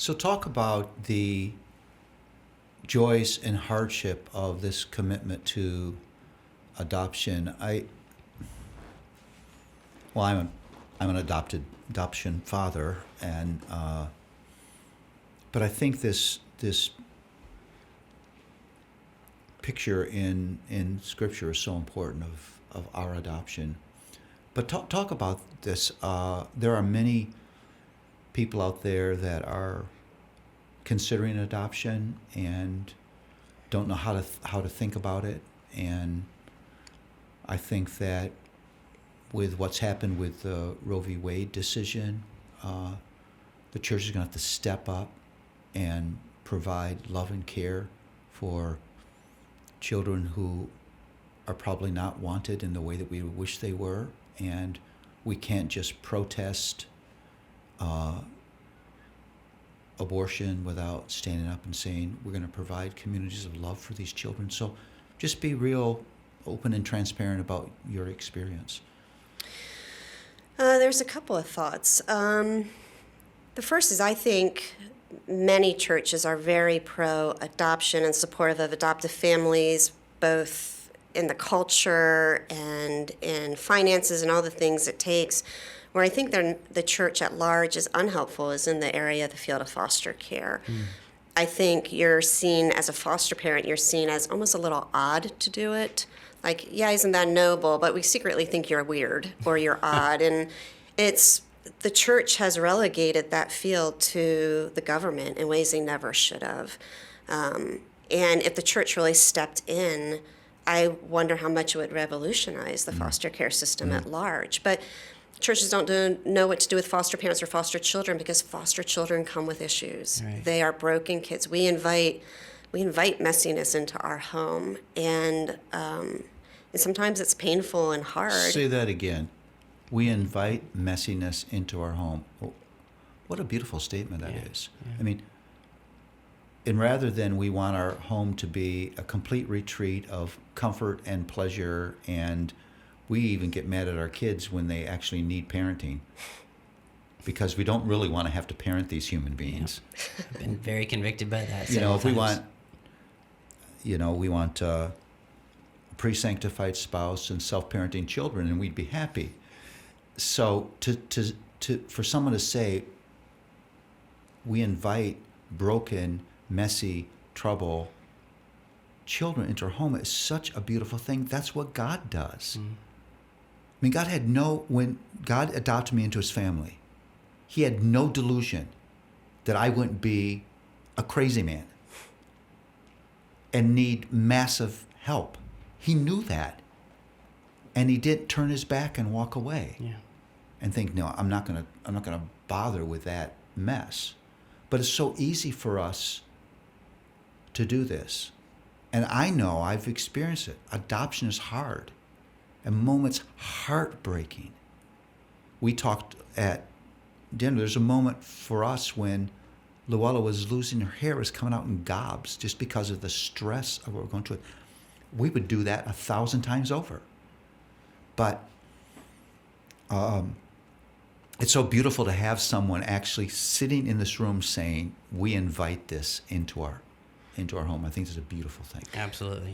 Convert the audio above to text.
So talk about the joys and hardship of this commitment to adoption. I'm an adoption father, and but I think this picture in Scripture is so important of our adoption. But talk about this. There are many people out there that are considering adoption and don't know how to think about it. And I think that with what's happened with the Roe v. Wade decision, the church is going to have to step up and provide love and care for children who are probably not wanted in the way that we wish they were. And we can't just protest abortion without standing up and saying we're going to provide communities of love for these children. So just be real open and transparent about your experience. There's a couple of thoughts. The first is I think many churches are very pro-adoption and supportive of adoptive families, both in the culture and in finances and all the things it takes. Where I think the church at large is unhelpful is in the area of the field of foster care. I think you're seen as a foster parent, you're seen as almost a little odd to do it. Like, yeah, isn't that noble? But we secretly think you're weird or you're odd. And the church has relegated that field to the government in ways they never should have. And if the church really stepped in, I wonder how much it would revolutionize the foster care system at large. But churches don't know what to do with foster parents or foster children because foster children come with issues. Right. They are broken kids. We invite messiness into our home, and sometimes it's painful and hard. Say that again. We invite messiness into our home. What a beautiful statement that is. Yeah. I mean, and rather than we want our home to be a complete retreat of comfort and pleasure, and we even get mad at our kids when they actually need parenting because we don't really want to have to parent these human beings. Yeah. I've been very convicted by that. If we want a pre-sanctified spouse and self-parenting children, and we'd be happy. So for someone to say, we invite broken, messy, trouble children into our home is such a beautiful thing. That's what God does. I mean, when God adopted me into his family, he had no delusion that I wouldn't be a crazy man and need massive help. He knew that. And he didn't turn his back and walk away and think, no, I'm not gonna bother with that mess. But it's so easy for us to do this. And I know I've experienced it. Adoption is hard. And moments heartbreaking. We talked at dinner. There's a moment for us when Luella was losing her hair, was coming out in gobs just because of the stress of what we're going through. We would do that 1,000 times over. But it's so beautiful to have someone actually sitting in this room saying, we invite this into our home. I think it's a beautiful thing. Absolutely.